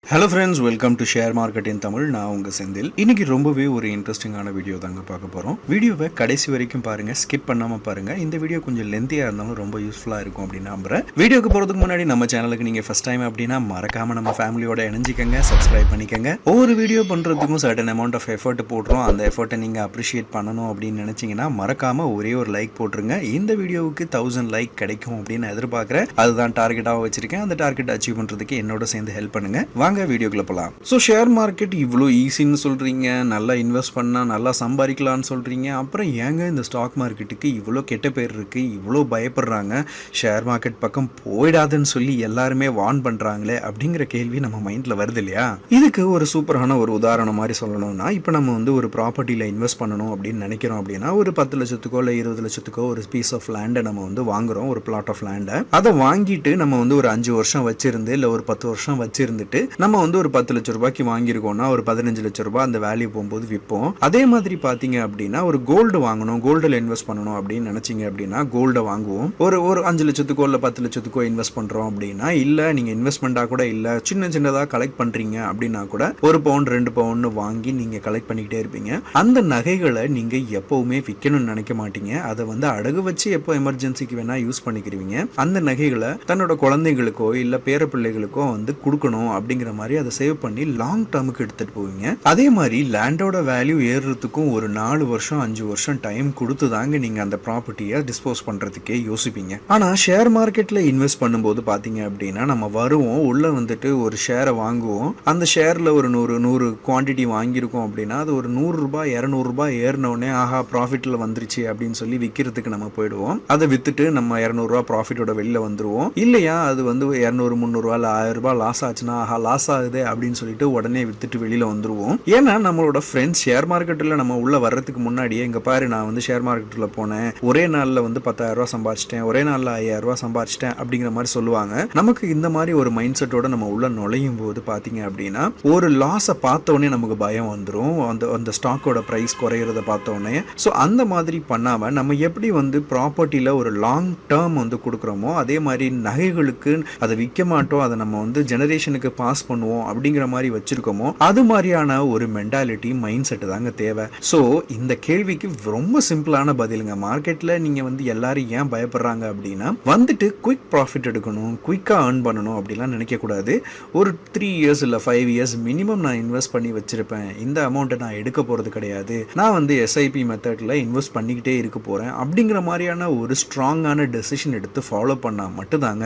Hello friends, welcome to ShareMarket in Tamil. நான் உங்க செந்தில். இன்னைக்கு ரொம்பவே ஒரு இன்ட்ரெஸ்டிங்கான வீடியோ தாங்க பார்க்க போறோம். வீடியோவை கடைசி வரைக்கும் பாருங்க, ஸ்கிப் பண்ணாம பாருங்க. இந்த வீடியோ கொஞ்சம் லென்த்தியா இருந்தாலும் ரொம்ப யூஸ்ஃபுல்லா இருக்கும் அப்படின்னு நம்புறேன். வீடியோக்கு போறதுக்கு முன்னாடி நம்ம சேனலுக்கு நீங்க ஃபர்ஸ்ட் டைம் அப்படின்னா மறக்காம நம்ம ஃபேமிலியோட இணைஞ்சிக்கங்க, சப்ஸ்கிரைப் பண்ணிக்கங்க. ஒவ்வொரு வீடியோ பண்றதுக்கும் சர்டன் அமௌண்ட் ஆஃப் எஃபர்ட் போடுறோம். அந்த எஃபர்ட்டை நீங்க அப்ரிஷியேட் பண்ணணும் அப்படின்னு நினைச்சீங்கன்னா மறக்காம ஒரே ஒரு லைக் போட்டுருங்க. இந்த வீடியோவுக்கு 1000 லைக் கிடைக்கும் அப்படின்னு எதிர்பார்க்குறேன். அதுதான் டார்கெட்டாக வச்சிருக்கேன். அந்த டார்கெட் அச்சீவ் பண்றதுக்கு என்னோட சேர்ந்து ஹெல்ப் பண்ணுங்க. வாங்க வீடியோக்குள்ள போலாம். ஸோ ஷேர் மார்க்கெட் இவ்வளோ ஈஸின்னு சொல்றீங்க, நல்லா இன்வெஸ்ட் பண்ணா நல்லா சம்பாதிக்கலாம்னு சொல்றீங்க, அப்புறம் ஏங்க இந்த ஸ்டாக் மார்க்கெட்டுக்கு இவ்வளோ கெட்ட பேர் இருக்கு, இவ்வளோ பயப்படுறாங்க, ஷேர் மார்க்கெட் பக்கம் போயிடாதுன்னு சொல்லி எல்லாருமே வார்ன் பண்றாங்களே அப்படிங்கிற கேள்வி நம்ம மைண்ட்ல வருது இல்லையா? இதுக்கு ஒரு சூப்பரான ஒரு உதாரணம் மாதிரி சொல்லணும்னா, இப்போ நம்ம வந்து ஒரு ப்ராப்பர்ட்டியில் இன்வெஸ்ட் பண்ணணும் அப்படின்னு நினைக்கிறோம் அப்படின்னா, ஒரு 10 லட்சத்துக்கோ இல்லை 20 லட்சத்துக்கோ ஒரு பீஸ் ஆஃப் லேண்டை நம்ம வந்து வாங்குறோம், ஒரு பிளாட் ஆஃப் லேண்டை. அதை வாங்கிட்டு நம்ம வந்து ஒரு 5 வருஷம் வச்சிருந்து இல்லை ஒரு 10 வருஷம் வச்சிருந்துட்டு நம்ம வந்து ஒரு 10 லட்ச ரூபாய்க்கு வாங்கியிருக்கோம்னா ஒரு 15 லட்ச ரூபாய் அந்த வேல்யூ போகும்போது விற்போம். அதே மாதிரி பார்த்தீங்க அப்படின்னா ஒரு கோல்டு வாங்கணும், கோல்டில் இன்வெஸ்ட் பண்ணணும் அப்படின்னு நினைச்சிங்க அப்படின்னா கோல்டை வாங்குவோம். ஒரு 5 லட்சத்துக்கோ இல்லை 10 லட்சத்துக்கோ இன்வெஸ்ட் பண்ணுறோம் அப்படின்னா, இல்லை நீங்கள் இன்வெஸ்ட்மெண்ட்டாக கூட இல்லை, சின்னதாக கலெக்ட் பண்ணுறீங்க அப்படின்னா கூட 1 பவுண்ட் 2 பவுண்ட் வாங்கி நீங்கள் கலெக்ட் பண்ணிக்கிட்டே இருப்பீங்க. அந்த நகைகளை நீங்கள் எப்பவுமே விற்கணும்னு நினைக்க மாட்டீங்க. அதை வந்து அடகு வச்சு எப்போ எமர்ஜென்சிக்கு வேணால் யூஸ் பண்ணிக்கிறீங்க. அந்த நகைகளை தன்னோட குழந்தைகளுக்கோ இல்லை பேர பிள்ளைகளுக்கோ வந்து கொடுக்கணும் அப்படிங்கிற மாதிரி அதை சேவ் பண்ணி லாங் டேர்முக்கு எடுத்துட்டு போவீங்க. அதே மாதிரி லேண்டோட வேல்யூ ஏறுறதுக்கும் ஒரு 4 வருஷம் 5 வருஷம் டைம் கொடுத்து தாங்க நீங்க அந்த ப்ராப்பர்ட்டியை டிஸ்போஸ் பண்றதுக்கே யோசிப்பீங்க. ஆனா ஷேர் மார்க்கெட்ல இன்வெஸ்ட் பண்ணும்போது பாத்தீங்க அப்படின்னா நம்ம வருவோம், உள்ள வந்துட்டு ஒரு ஷேரை வாங்குவோம். அந்த ஷேர்ல ஒரு 100 குவான்டிட்டி வாங்கியிருக்கோம் அப்படின்னா அது ஒரு 100 ரூபாய் 200 ரூபாய் ஏறினோடனே ஆஹா ப்ராஃபிட்ல வந்துருச்சு அப்படின்னு சொல்லி விற்கிறதுக்கு நம்ம போயிடுவோம். அதை வித்துட்டு நம்ம 200 ரூபாய் ப்ராஃபிட்டோட வெளில வந்துருவோம். இல்லையா அது வந்து 200 300 ரூபாய் 1000 ரூபாய் லாஸ் ஆச்சுன்னா ஆஹா லாஸ் ஆகுது அப்படின்னு சொல்லிட்டு உடனே வித்துட்டு வெளியில வந்துருவோம். ஏன்னா நம்மளோட ஃப்ரெண்ட்ஸ் ஷேர் மார்க்கெட்ல நம்ம உள்ள வர்றதுக்கு முன்னாடியே இங்க பாரு நான் வந்து ஷேர் மார்க்கெட்ல போனேன், ஒரே நாள்ல வந்து 10,000 ரூபாய் சம்பாதிச்சிட்டேன், ஒரே நாள்ல 5,000 ரூபாய் சம்பாதிச்சிட்டேன் அப்படிங்கிற மாதிரி சொல்லுவாங்க. நமக்கு இந்த மாதிரி ஒரு மைண்ட் செட்டோட நம்ம உள்ள நுழையும் போது பாத்தீங்க அப்படின்னா ஒரு லாஸை பார்த்த உடனே நமக்கு பயம் வந்துடும், அந்த ஸ்டாக்கோட பிரைஸ் குறையிறத பார்த்த உடனே. ஸோ அந்த மாதிரி பண்ணாம நம்ம எப்படி வந்து ப்ராப்பர்ட்டியில ஒரு லாங் டேர்ம் வந்து கொடுக்குறோமோ அதே மாதிரி நகைகளுக்கு அதை விற்க மாட்டோம், அதை நம்ம வந்து ஜெனரேஷனுக்கு பாஸ் பண்ணுவோம் அப்படிங்கிற மாதிரி வச்சிருக்கோமோ அது மாதிரியான ஒரு மென்டாலிட்டி மைண்ட் செட் தாங்க தேவை. ஸோ இந்த கேள்விக்கு ரொம்ப சிம்பிளான பதிலுங்க. மார்க்கெட்ல நீங்க வந்து எல்லாரும் ஏன் பயப்படுறாங்க அப்படின்னா வந்துட்டு குயிக் ப்ராஃபிட் எடுக்கணும், குயிக்காக ஏர்ன் பண்ணணும் அப்படிலாம் நினைக்க கூடாது. ஒரு 3 இயர்ஸ் இல்லை 5 இயர்ஸ் மினிமம் நான் இன்வெஸ்ட் பண்ணி வச்சிருப்பேன், இந்த அமௌண்ட்டை நான் எடுக்க போறது கிடையாது, நான் வந்து எஸ்ஐபி மெத்தட்ல இன்வெஸ்ட் பண்ணிக்கிட்டே இருக்க போறேன் அப்படிங்கிற மாதிரியான ஒரு ஸ்ட்ராங்கான டெசிஷன் எடுத்து ஃபாலோ பண்ணா மட்டும்தாங்க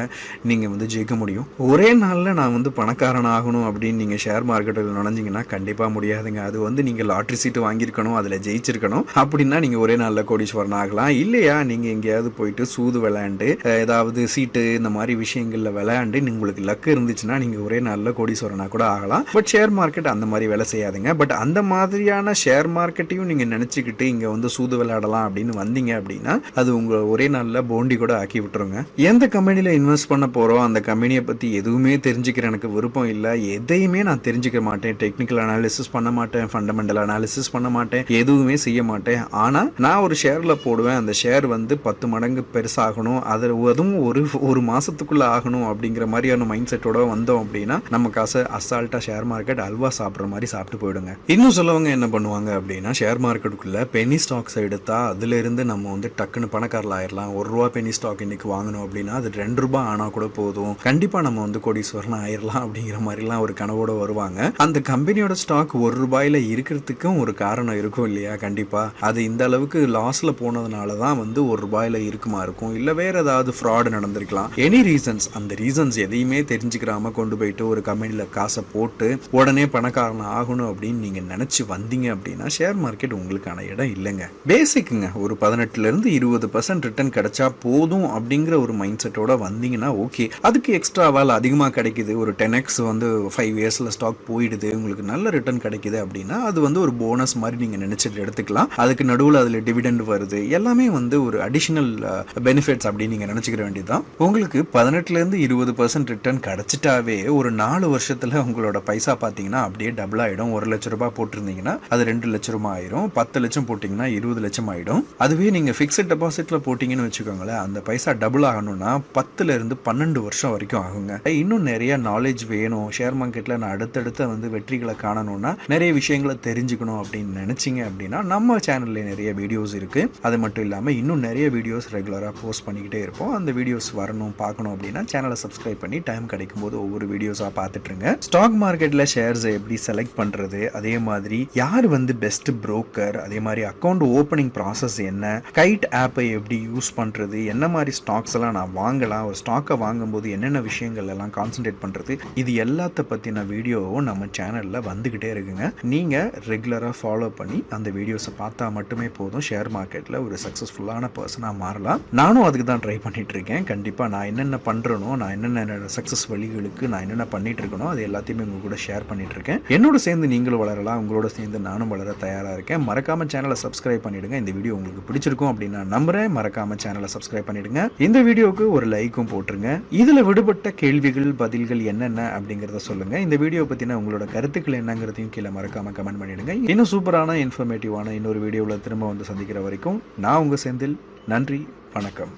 நீங்க வந்து ஜெயிக்க முடியும். ஒரே நாளில் நான் வந்து பணக்காரன் ஆகணும் அப்படின்னு நீங்க ஷேர் மார்க்கெட்டில் நுழைஞ்சிங்கன்னா கண்டிப்பாக முடியாதுங்க. அது வந்து நீங்கள் லாட்ரி சீட்டு வாங்கியிருக்கணும், அதில் ஜெயிச்சிருக்கணும், அப்படின்னா நீங்கள் ஒரே நாளில் கோடீஸ்வரன் ஆகலாம். இல்லையா நீங்கள் எங்கேயாவது போயிட்டு சூது விளையாண்டு ஏதாவது சீட்டு இந்த மாதிரி விஷயங்களில் விளையாண்டு உங்களுக்கு லக்கு இருந்துச்சுன்னா நீங்கள் ஒரே நாளில் கோடீஸ்வரனாக கூட ஆகலாம். பட் ஷேர் மார்க்கெட் அந்த மாதிரி வேலை செய்யாதுங்க. பட் அந்த மாதிரியான ஷேர் மார்க்கெட்டையும் நீங்கள் நினச்சிக்கிட்டு இங்கே வந்து சூது விளையாடலாம் அப்படின்னு வந்தீங்க அப்படின்னா அது உங்களை ஒரே நாளில் போண்டி கூட ஆக்கி விட்டுருங்க. எந்த கம்பெனியில் இன்வெஸ்ட் பண்ண போகிறோம் அந்த கம்பெனியை பற்றி எதுவுமே தெரிஞ்சுக்கிற எனக்கு விருப்பம் இல்லை, எதையுமே நான் தெரிஞ்சுக்க மாட்டேன், டெக்னிக்கல் அனாலிசிஸ் பண்ண மாட்டேன், ஃபண்டமெண்டல் அனாலிசிஸ் பண்ண மாட்டேன், எதுவுமே செய்ய மாட்டேன். ஆனால் நான் ஒரு ஷேரில் போடுவேன், அந்த ஷேர் வந்து 10 மடங்கு பெருசாகணும், அதுவும் ஒரு மாதத்துக்குள்ளே ஆகணும் அப்படிங்கிற மாதிரியான மைண்ட் செட்டோட வந்தோம் அப்படின்னா நமக்கு அசால்ட்டாக ஷேர் மார்க்கெட் அல்வா சாப்பிட்ற மாதிரி சாப்பிட்டு போயிடுங்க. இன்னும் சொல்லவங்க என்ன பண்ணுவாங்க அப்படின்னா ஷேர் மார்க்கெட்டுக்குள்ளே பெனி ஸ்டாக்ஸ் எடுத்தால் அதுலேருந்து நம்ம வந்து டக்குன்னு பணக்காரில் ஆயிடலாம். 1 ரூபா பெனி ஸ்டாக் இன்னைக்கு வாங்கணும் அப்படின்னா அது 2 ரூபாய் ஆனால் கூட போதும், கண்டிப்பாக நம்ம வந்து கோடீஸ்வரன் ஆயிடலாம் அப்படிங்கிற மாதிரிலாம் ஒரு கனவோட வருவாங்க. அந்த கம்பெனியோட ஸ்டாக் 1 ரூபாயில இருக்கிறதுக்கும் ஒரு காரணம் இருக்கும் இல்லையா? கண்டிப்பா அது இந்த அளவுக்கு லாஸ்ல போனதுனால தான் வந்து 1 ரூபாயில இருக்குமா இருக்கும், இல்ல வேற ஏதாவது ஃப்ராட் நடந்திருக்கலாம், எனி ரீசன்ஸ். அந்த ரீசன்ஸ் எதையுமே தெரிஞ்சுக்கிறாம கொண்டு போயிட்டு ஒரு கம்பெனில காசை போட்டு உடனே பணக்காரன் ஆகணும் அப்படின்னு நீங்க நினைச்சு வந்தீங்க அப்படின்னா ஷேர் மார்க்கெட் உங்களுக்கான இடம் இல்லைங்க. பேசிக்குங்க ஒரு 18% இருந்து 20% ரிட்டர்ன் கிடைச்சா போதும் அப்படிங்கிற ஒரு மைண்ட் செட்டோட வந்தீங்கன்னா ஓகே. அதுக்கு எக்ஸ்ட்ராவால் அதிகமாக கிடைக்குது, ஒரு 10x வந்து 5 இயர்ஸ்ல ஸ்டாக் போயிடுது, உங்களுக்கு நல்ல ரிட்டர்ன் கிடைக்குது அப்படின்னா அது வந்து ஒரு போனஸ் மாதிரி நீங்க நினைச்சிட்டு எடுத்துக்கலாம். அதுக்கு நடுவில் அதுல டிவிடெண்ட் வருது, எல்லாமே வந்து ஒரு அடிஷனல் பெனிஃபிட்ஸ் அப்படின்னு நீங்க நினைச்சுக்கிற வேண்டியதுதான். உங்களுக்கு 18% இருந்து 20% ரிட்டர்ன் கிடைச்சிட்டாவே ஒரு 4 வருஷத்துல உங்களோட பைசா பாத்தீங்கன்னா அப்படியே டபுள் ஆயிடும். 1 லட்சம் ரூபாய் போட்டிருந்தீங்கன்னா அது 2 லட்சம் ரூபாய் ஆயிரும். 10 லட்சம் போட்டீங்கன்னா 20 லட்சம் ஆயிடும். அதுவே நீங்க பிக்ஸட் டெபாசிட்ல போட்டீங்கன்னு வச்சுக்கோங்களேன், அந்த பைசா டபுள் ஆகணும்னா 10 இருந்து 12 வருஷம் வரைக்கும் ஆகுங்க. இன்னும் நிறைய நாலேஜ் வேணும், ஷேர் மார்க்கெட்டில் நான் அடுத்தடுத்த வந்து வெற்றிகளை காணணும்னா நிறைய விஷயங்களை தெரிஞ்சுக்கணும் அப்படின்னு நினச்சிங்க அப்படின்னா நம்ம சேனலில் நிறைய வீடியோஸ் இருக்குது. அது மட்டும் இல்லாமல் இன்னும் நிறைய வீடியோஸ் ரெகுலராக போஸ்ட் பண்ணிக்கிட்டே இருப்போம். அந்த வீடியோஸ் வரணும் பார்க்கணும் அப்படின்னா சேனலை சப்ஸ்கிரைப் பண்ணி டைம் கிடைக்கும் போது ஒவ்வொரு வீடியோஸாக பார்த்துட்ருங்க. ஸ்டாக் மார்க்கெட்டில் ஷேர்ஸை எப்படி செலக்ட் பண்ணுறது, அதே மாதிரி யார் வந்து பெஸ்ட் புரோக்கர், அதே மாதிரி அக்கௌண்ட் ஓப்பனிங் ப்ராசஸ் என்ன, கைட் ஆப்பை எப்படி யூஸ் பண்ணுறது, என்ன மாதிரி ஸ்டாக்ஸ் எல்லாம் நான் வாங்கலாம், ஒரு ஸ்டாக்கை வாங்கும்போது என்னென்ன விஷயங்கள் எல்லாம் கான்சென்ட்ரேட் பண்ணுறது, இது எல்லாத்த பற்றின வீடியோவும் நம்ம சேனலில் வந்துக்கிட்டே இருக்குங்க. நீங்கள் ரெகுலராக ஃபாலோ பண்ணி அந்த வீடியோஸை பார்த்தா மட்டுமே போதும் ஷேர் மார்க்கெட்டில் ஒரு சக்ஸஸ்ஃபுல்லான பர்சனாக மாறலாம். நானும் அதுக்கு தான் ட்ரை பண்ணிட்டு இருக்கேன். கண்டிப்பாக நான் என்னென்ன பண்ணுறனோ, நான் என்னென்ன சக்ஸஸ் வழிகளுக்கு நான் என்னென்ன பண்ணிட்டு இருக்கனோ அது எல்லாத்தையுமே உங்க கூட ஷேர் பண்ணிட்டு இருக்கேன். என்னோட சேர்ந்து நீங்களும் வளரலாம், உங்களோட சேர்ந்து நானும் வளர தயாராக இருக்கேன். மறக்காம சேனலை சப்ஸ்கிரைப் பண்ணிடுங்க. இந்த வீடியோ உங்களுக்கு பிடிச்சிருக்கும் அப்படின்னு நான் நம்புறேன். மறக்காம சேனலை சப்ஸ்கிரைப் பண்ணிடுங்க. இந்த வீடியோவுக்கு ஒரு லைக்கும் போட்டுருங்க. இதில் விடுபட்ட கேள்விகள் பதில்கள் என்னென்ன அப்படிங்கிறத சொல்லுங்க. இந்த வீடியோ பற்றின உங்களோட கருத்துக்கள் என்னங்கிறதையும் கீழே மறக்காம கமெண்ட் பண்ணிடுங்க. இன்னும் சூப்பரான இன்ஃபர்மேட்டிவான இன்னொரு வீடியோவில் திரும்ப வந்து சந்திக்கிற வரைக்கும் நான் உங்க செந்தில். நன்றி, வணக்கம்.